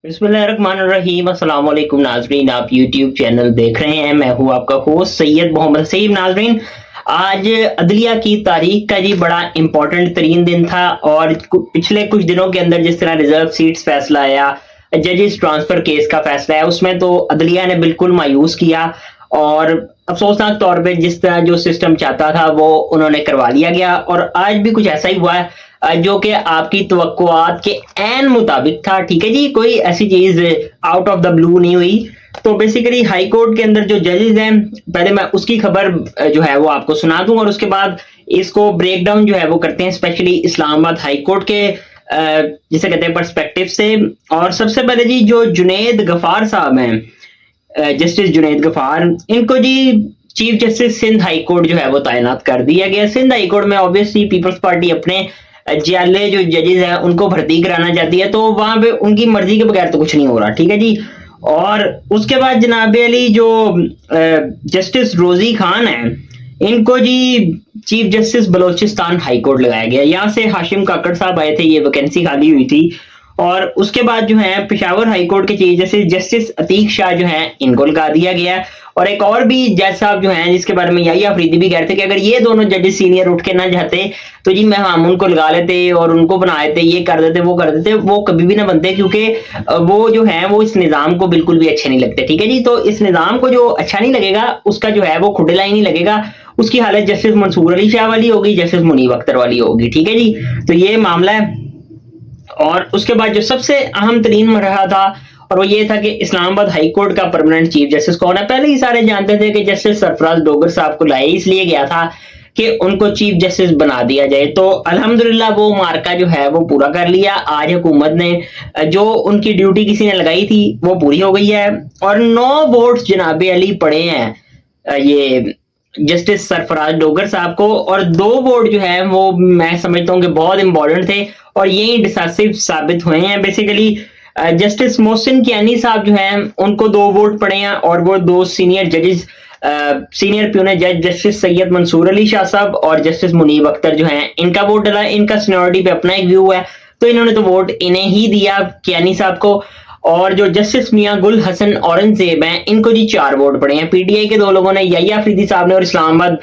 बिस्मिल्लाहिर्रहमानिर्रहीम अस्सलाम वालेकुम नाजरीन, आप यूट्यूब चैनल देख रहे हैं। मैं हूं आपका होस्ट सैयद मोहम्मद सईद। नाजरीन, आज अदलिया की तारीख का जी बड़ा इंपॉर्टेंट तरीन दिन था और पिछले कुछ दिनों के अंदर जिस तरह रिजर्व सीट्स फैसला आया, जजेस ट्रांसफर केस का फैसला है, उसमें तो अदलिया ने बिल्कुल मायूस किया और अफसोसनाक तौर पे जिस तरह जो सिस्टम चाहता था वो उन्होंने करवा लिया गया। और आज भी कुछ ऐसा ही हुआ है जो कि आपकी तवक्कुआत के ऐन मुताबिक था। ठीक है जी, कोई ऐसी चीज आउट ऑफ द ब्लू नहीं हुई। तो बेसिकली हाई कोर्ट के अंदर जो जजेस हैं, पहले मैं उसकी खबर जो है वो आपको सुना दूं और उसके बाद इसको ब्रेक डाउन जो है वो करते हैं, स्पेशली इस्लामाबाद हाई कोर्ट के जिसे कहते हैं पर्सपेक्टिव से। और सबसे पहले जी जो जुनैद गफार साहब हैं, जस्टिस जुनैद गफार, इनको जी chief justice Sindh high court जो है वो तैनात कर दिया गया। सिंध हाई कोर्ट में ऑब्वियसली पीपल्स पार्टी अपने जाले जो जजेस हैं उनको भर्ती कराना चाहती है, तो वहां पे उनकी मर्जी के बगैर तो कुछ नहीं हो रहा। ठीक है जी। और उसके बाद जनाब अली जो जस्टिस रोजी खान है, इनको जी chief justice Balochistan high court लगाया गया। यहाँ से हाशिम काकड़ साहब आए थे, ये वैकेंसी खाली हुई थी। और उसके बाद जो है पेशावर हाई कोर्ट के chief justice justice Atiq Shah जो है इनको लगा दिया गया। और एक और भी जज साहब जो हैं जिसके बारे में यही अफरीदी भी कह रहे थे कि अगर ये दोनों जजेस सीनियर उठ के ना जाते तो जी मैं हम उनको लगा लेते और उनको बना देते, ये कर देते वो कर देते, वो कभी भी ना बनते, क्योंकि वो जो है वो इस निज़ाम को बिल्कुल भी अच्छे नहीं लगते। ठीक है जी। तो इस निज़ाम को जो अच्छा नहीं लगेगा उसका जो है वो खुडेला ही नहीं लगेगा, उसकी हालत जस्टिस मंसूर अली शाह वाली होगी, जस्टिस मुनीब अख्तर वाली होगी। ठीक है जी। तो ये मामला है। और उसके बाद जो सबसे अहम तरीन रहा था और वो ये था कि इस्लामाबाद हाई कोर्ट का परमानेंट चीफ जस्टिस कौन है। पहले ही सारे जानते थे कि जस्टिस सरफराज डोगर साहब को लाया इसलिए गया था कि उनको चीफ जस्टिस बना दिया जाए। तो अल्हम्दुलिल्लाह वो मार्का जो है वो पूरा कर लिया। आज हुकूमत ने जो उनकी ड्यूटी किसी ने लगाई थी वो पूरी हो गई है और 9 वोट्स जनाब अली पड़े हैं ये जस्टिस सरफराज डोगर साहब को। और 2 वोट जो है वो मैं समझता हूँ कि बहुत इंपॉर्टेंट थे और यही डिसासिव साबित हुए हैं। बेसिकली जस्टिस मोहसिन कियानी साहब जो हैं उनको 2 वोट पड़े हैं और वो 2 सीनियर जजेस, सीनियर प्यून जज जस्टिस सैयद मंसूर अली शाह साहब और जस्टिस मुनीब अख्तर जो हैं इनका वोट डला। इनका सीनियरिटी पे अपना एक व्यू है तो इन्होंने तो वोट इन्हें ही दिया, कियानी साहब को। और जो जस्टिस मियां गुल हसन औरंगजेब हैं इनको जी 4 वोट पड़े हैं। पीटीआई के 2 लोगों ने, याहिया अफरीदी साहब ने और इस्लामाबाद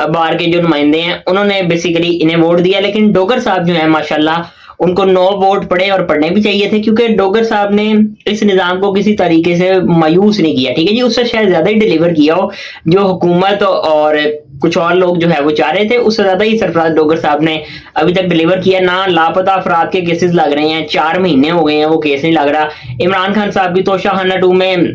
बार के जो नुमाइंदे हैं उन्होंने बेसिकली इन्हें वोट दिया। लेकिन डोगर साहब जो है माशाल्लाह उनको 9 वोट पड़े और पढ़ने भी चाहिए थे, क्योंकि डोगर साहब ने इस निज़ाम को किसी तरीके से मायूस नहीं किया। ठीक है जी। उससे शायद ज्यादा ही डिलीवर किया हो जो हुकूमत और कुछ और लोग जो है वो चाह रहे थे, उससे ज्यादा ही सरफराज डोगर साहब ने अभी तक डिलीवर किया ना। लापता अफराद के केसेस लग रहे हैं, 4 महीने हो गए हैं वो केस नहीं लग रहा। इमरान खान साहब की तोशाखाना 2 में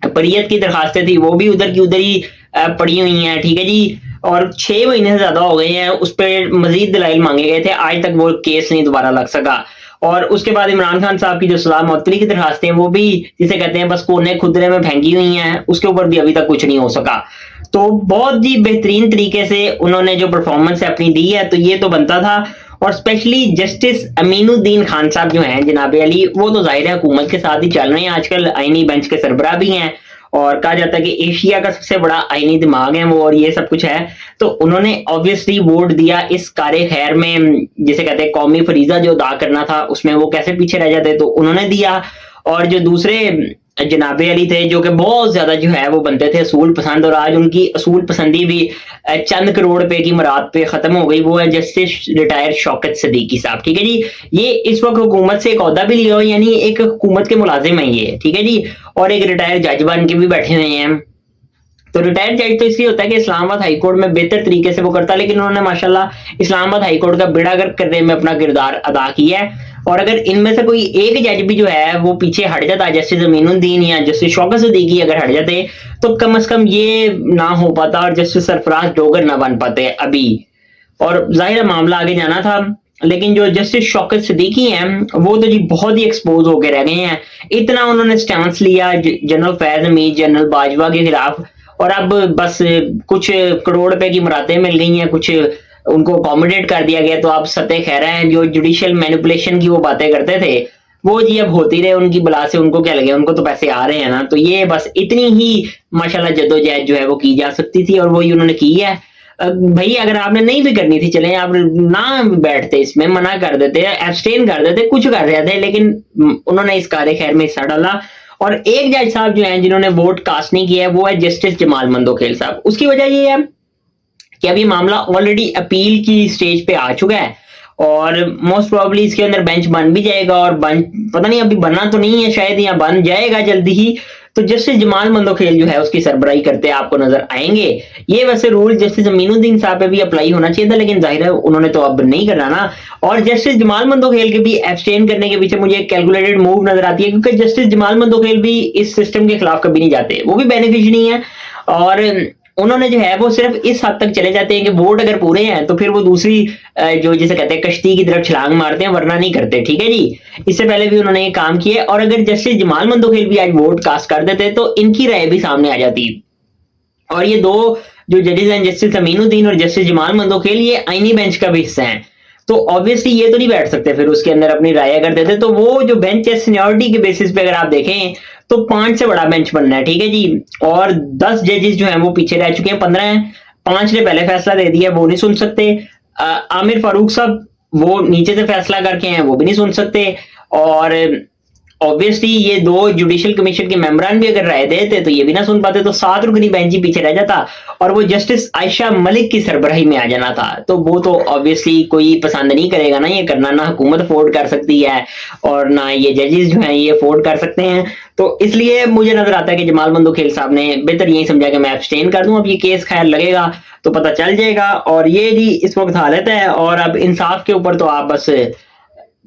परियत की दरखास्तें थी वो भी उधर की उधर ही पड़ी हुई हैं। ठीक है जी। और 6 महीने से ज्यादा हो गए हैं, उस पर मजीद दलाइल मांगे गए थे, आज तक वो केस नहीं दोबारा लग सका। और उसके बाद इमरान खान साहब की जो सजा मुअत्तली की दरखास्तें हैं वो भी जिसे कहते हैं बस कोने खुदरे में फेंकी हुई हैं, उसके ऊपर भी अभी तक कुछ नहीं हो सका। तो बहुत ही बेहतरीन तरीके से उन्होंने जो परफॉर्मेंस अपनी दी है तो ये तो बनता था। और स्पेशली जस्टिस अमीनुद्दीन खान साहब जो हैं जनाब अली, वो तो जाहिर है हुकूमत के साथ ही चल रहे हैं, आजकल आईनी बेंच के सरबराह भी हैं और कहा जाता है कि एशिया का सबसे बड़ा आईनी दिमाग है वो और ये सब कुछ है। तो उन्होंने ऑब्वियसली वोट दिया इस कार्य खैर में, जिसे कहते हैं कौमी फरीजा जो अदा करना था उसमें वो कैसे पीछे रह जाते, तो उन्होंने दिया। और जो दूसरे जनाबे अली थे जो कि बहुत ज्यादा जो है वो बनते थे असूल पसंद, और आज उनकी असूल पसंदी भी चंद करोड़ रुपए की मुराद पे खत्म हो गई, वो है जस्टिस रिटायर्ड शौकत सदीकी साहब। ठीक है जी। ये इस वक्त हुकूमत से एक ओहदा भी लिया हो, यानी एक हुकूमत के मुलाजिम है ये। ठीक है जी। और एक रिटायर्ड जज बन के भी बैठे हुए हैं। तो रिटायर्ड जज तो इसलिए होता है कि इस्लामाबाद हाई कोर्ट में बेहतर तरीके से वो करता है, लेकिन उन्होंने माशाल्लाह इस्लामाबाद हाई कोर्ट का बेड़ा गर्क करने में अपना किरदार अदा किया है। और अगर इनमें से कोई एक जज भी जो है वो पीछे हट जाता, जस्टिस अमीनुद्दीन या जस्टिस शौकत सदीकी अगर हट जाते तो कम से कम ये ना हो पाता और जस्टिस सरफराज डोगर ना बन पाते अभी। और जाहिर मामला आगे जाना था, लेकिन जो जस्टिस शौकत सिद्दीकी हैं वो तो जी बहुत ही एक्सपोज होकर रह गए हैं। इतना उन्होंने स्टैंस लिया जनरल फैज हमीद, जनरल बाजवा के खिलाफ, और अब बस कुछ करोड़ रुपए की मुरादें मिल गई हैं, कुछ उनको अकोमोडेट कर दिया गया, तो आप सत्य खैर हैं जो जुडिशियल मैनिपुलेशन की वो बातें करते थे वो जी अब होती रहे, उनकी बला से उनको क्या लगे, उनको तो पैसे आ रहे हैं ना। तो ये बस इतनी ही माशाल्लाह जद्दोजहद जो है वो की जा सकती थी और वही उन्होंने की है। भाई अगर आपने नहीं भी करनी थी चले आप ना बैठते, इसमें मना कर देते, एब्सटेन कर देते, कुछ कर रहे थे, लेकिन उन्होंने इस कार्य खैर में हिस्सा डाला। और एक जज साहब जो हैं जिन्होंने वोट कास्ट नहीं किया है वो है जस्टिस जमाल मंदोखेल साहब। उसकी वजह ये है कि अब ये मामला ऑलरेडी अपील की स्टेज पे आ चुका है और मोस्ट प्रोबेबली इसके अंदर बेंच बन भी जाएगा, और बन पता नहीं अभी बनना तो नहीं है, शायद यहाँ बन जाएगा जल्दी ही। तो जस्टिस जमाल मंदोखेल जो है उसकी सरबराही करते आपको नजर आएंगे। ये वैसे रूल जस्टिस अमीनुद्दीन साहब पे भी अप्लाई होना चाहिए था, लेकिन जाहिर है उन्होंने तो अब नहीं करना ना। और जस्टिस जमाल मंदोखेल के भी एब्सटेन करने के पीछे मुझे एक कैलकुलेटेड मूव नजर आती है, क्योंकि जस्टिस जमाल मंदोखेल भी इस सिस्टम के खिलाफ कभी नहीं जाते, वो भी बेनिफिशियरी है। और उन्होंने जो है वो सिर्फ इस हद तक चले जाते हैं कि वोट अगर पूरे हैं तो फिर वो दूसरी जो जिसे कहते हैं कश्ती की तरफ छलांग मारते हैं, वरना नहीं करते। ठीक है जी, इससे पहले भी उन्होंने ये काम किया। और अगर जस्टिस जमाल मंदोखेल भी आज वोट कास्ट कर देते तो इनकी राय भी सामने आ जाती। और ये दो जो जजेस हैं, जस्टिस अमीनुद्दीन और जस्टिस जमाल मंदोखेल, ये आईनी बेंच का भी हिस्सा है, तो ऑब्वियसली ये तो नहीं बैठ सकते फिर उसके अंदर अपनी राय अगर देते। तो वो जो बेंच है सीनियरिटी के बेसिस पे अगर आप देखें तो 5 से बड़ा बेंच बनना है। ठीक है जी, और 10 जजेस जो हैं वो पीछे रह चुके हैं, 15 हैं, 5 ने पहले फैसला दे दिया, वो नहीं सुन सकते। आमिर फारूक साहब वो नीचे से फैसला करके हैं, वो भी नहीं सुन सकते। और ऑब्वियसली ये दो जुडिशियल कमीशन के मेंबरान भी अगर राय देते तो ये भी ना सुन पाते, तो 7 रुकनी बेंच ही पीछे रह जाता और वो जस्टिस आयशा मलिक की सरबराही में आ जाना था। तो वो तो ऑब्वियसली कोई पसंद नहीं करेगा ना ये करना, ना हुकूमत अफोर्ड कर सकती है और ना ये जजेस जो हैं ये अफोर्ड कर सकते हैं। तो इसलिए मुझे नजर आता है कि जमाल मंदोखेल साहब ने बेहतर यही समझा कि मैं एब्सटेन कर दूं, अब ये केस खैर लगेगा तो पता चल जाएगा। और ये जी इस वक्त हालत है, और अब इंसाफ के ऊपर तो आप बस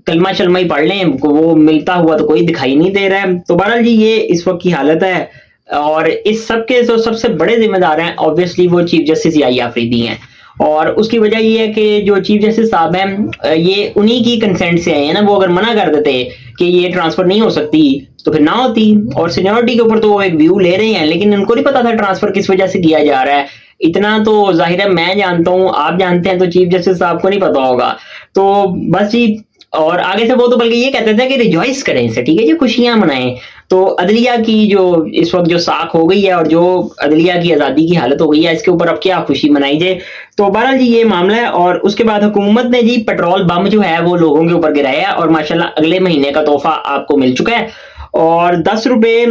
कलमा शलमा ही पढ़ लें, वो मिलता हुआ तो कोई दिखाई नहीं दे रहा है। तो बहरहाल जी ये इस वक्त की हालत है, और इस सब के जो सबसे बड़े जिम्मेदार हैं ऑब्वियसली वो चीफ जस्टिस याहिया अफरीदी हैं। और उसकी वजह ये है कि जो चीफ जस्टिस साहब हैं ये उन्हीं की कंसेंट से आए हैं ना, वो अगर मना कर देते कि ये ट्रांसफर नहीं हो सकती तो फिर ना होती। और सीनियरिटी के ऊपर तो वो एक व्यू ले रहे हैं, लेकिन उनको नहीं पता था ट्रांसफर किस वजह से किया जा रहा है। इतना तो जाहिर है मैं जानता हूँ, आप जानते हैं, तो चीफ जस्टिस साहब को नहीं पता होगा। तो बस जी, और आगे से वो तो बल्कि ये कहते थे कि रिजॉइस करें इसे, ठीक है जी, खुशियां मनाएं। तो अदलिया की जो इस वक्त जो साख हो गई है और जो अदलिया की आज़ादी की हालत हो गई है, इसके ऊपर अब क्या खुशी मनाई जाए। तो बहरहाल जी ये मामला है। और उसके बाद हुकूमत ने जी पेट्रोल बम जो है वो लोगों के ऊपर गिराया है, और माशाल्लाह अगले महीने का तोहफा आपको मिल चुका है। और 10 रुपए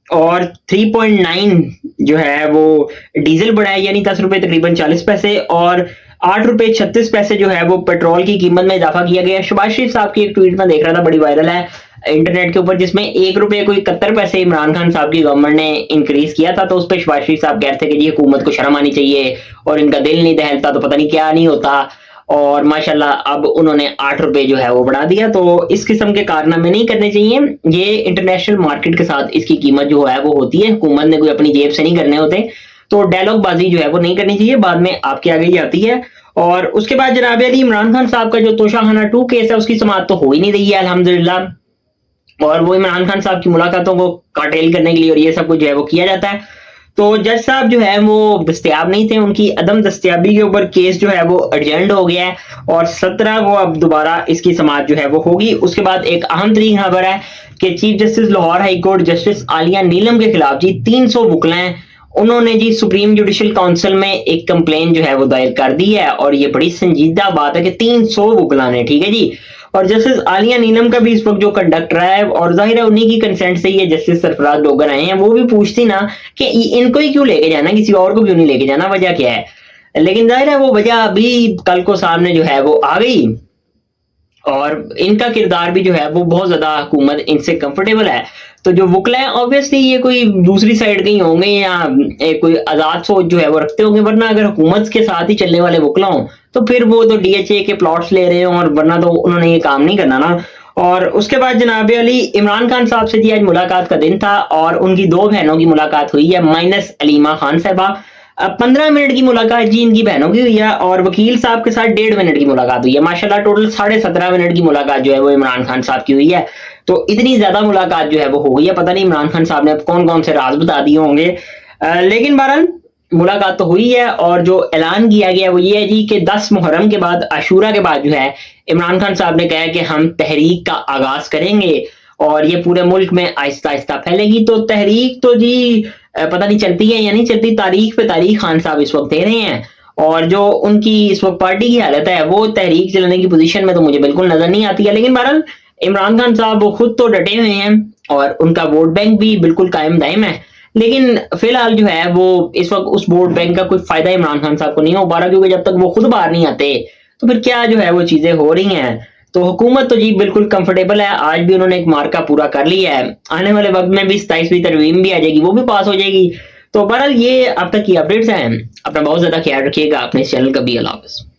और 3.9 जो है वो डीजल बढ़ा है, यानी 10 रुपए तकरीबन 40 पैसे, और 8 रुपए 36 पैसे जो है वो पेट्रोल की कीमत में इजाफा किया गया है। शहबाज शरीफ साहब की एक ट्वीट में देख रहा था, बड़ी वायरल है इंटरनेट के ऊपर, जिसमें 1 रुपए को 71 पैसे इमरान खान साहब की गवर्नमेंट ने इंक्रीज किया था। तो उस पर शहबाज शरीफ साहब कह रहे थे कि जी हुकूमत को शर्म आनी चाहिए, और इनका दिल नहीं दहलता तो पता नहीं क्या नहीं होता। और माशाल्लाह अब उन्होंने 8 रुपए जो है वो बढ़ा दिया। तो इस किस्म के कारनामे नहीं करने चाहिए, ये इंटरनेशनल मार्केट के साथ इसकी कीमत जो है वो होती है, हुकूमत ने कोई अपनी जेब से नहीं करने होते। तो डायलॉग बाजी जो है वो नहीं करनी चाहिए, बाद में आपके आगे ही आती है। और उसके बाद जनाब अली इमरान खान साहब का जो तोशाखाना 2 केस है उसकी समाअत तो हो ही नहीं रही है अल्हम्दुलिल्लाह, और वो इमरान खान साहब की मुलाकातों को काटेल करने के लिए और ये सब कुछ जो है वो किया जाता है। तो जज साहब जो है वो दस्तयाब नहीं थे, उनकी अदम दस्तयाबी के ऊपर केस जो है वो अर्जेंट हो गया है, और 17 को अब दोबारा इसकी समाअत जो है वो होगी। उसके बाद एक अहम तरीन खबर है कि chief justice Lahore high court justice Aalia Neelum के खिलाफ जी 300 वकलाएं, उन्होंने जी सुप्रीम जुडिशियल काउंसिल में एक कंप्लेन जो है वो दायर कर दी है। और ये बड़ी संजीदा बात है कि 300 वकला ने, ठीक है जी। और जस्टिस आलिया नीलम का भी इस वक्त जो कंडक्टर है, और जाहिर है उन्हीं की कंसेंट से ये जस्टिस सरफराज डोगर आए हैं, वो भी पूछती ना कि इनको ही क्यों लेके जाना, किसी और को क्यों नहीं लेके जाना, वजह क्या है। लेकिन जाहिर है वो वजह अभी कल को सामने जो है वो आ गई, और इनका किरदार भी जो है वो बहुत ज्यादा हुकूमत इनसे कंफर्टेबल है। तो जो वकला है ऑब्वियसली ये कोई दूसरी साइड के ही होंगे, या कोई आजाद सोच जो है वो रखते होंगे, वरना अगर हुकूमत के साथ ही चलने वाले वकला हों तो फिर वो तो डीएचए के प्लॉट्स ले रहे हों, और वरना तो उन्होंने ये काम नहीं करना ना। और उसके बाद जनाब अली इमरान खान साहब से जी आज मुलाकात का दिन था, और उनकी 2 बहनों की मुलाकात हुई है, माइनस अलीमा खान साहबा। 15 मिनट की मुलाकात जी इनकी बहनों की हुई है, और वकील साहब के साथ 1.5 मिनट की मुलाकात हुई है। माशाल्लाह टोटल 17.5 मिनट की मुलाकात जो है वो इमरान खान साहब की हुई है। तो इतनी ज्यादा मुलाकात जो है वो हो गई है, पता नहीं इमरान खान साहब ने कौन कौन से राज बता दिए होंगे। लेकिन बहरहाल मुलाकात तो हुई है, और जो ऐलान किया गया वो ये है जी कि 10 मुहर्रम के बाद, आशूरा के बाद जो है इमरान खान साहब ने कहा है कि हम तहरीक का आगाज करेंगे। और ये पूरे मुल्क में आहिस्ता आहिस्ता फैलेगी। तो तहरीक तो जी पता नहीं चलती है या नहीं चलती, तारीख पे तारीख खान साहब इस वक्त दे रहे हैं। और जो उनकी इस वक्त पार्टी की हालत है वो तहरीक चलाने की पोजीशन में तो मुझे बिल्कुल नजर नहीं आती है। लेकिन बहरहाल इमरान खान साहब वो खुद तो डटे हुए हैं और उनका वोट बैंक भी बिल्कुल कायम दायम है। लेकिन फिलहाल जो है वो इस वक्त उस वोट बैंक का कोई फायदा इमरान खान साहब को नहीं हो पा रहा, क्योंकि जब तक वो खुद बाहर नहीं आते तो फिर क्या जो है वो चीजें हो रही हैं। तो हुकूमत तो जी बिल्कुल कंफर्टेबल है, आज भी उन्होंने एक मार्का पूरा कर लिया है, आने वाले वक्त में भी 27वीं तरमीम भी आ जाएगी, वो भी पास हो जाएगी। तो बहरहाल ये अब तक की अपडेट्स हैं। अपना बहुत ज्यादा ख्याल रखिएगा, अपने इस चैनल का भी। अल्लाह हाफ़िज़।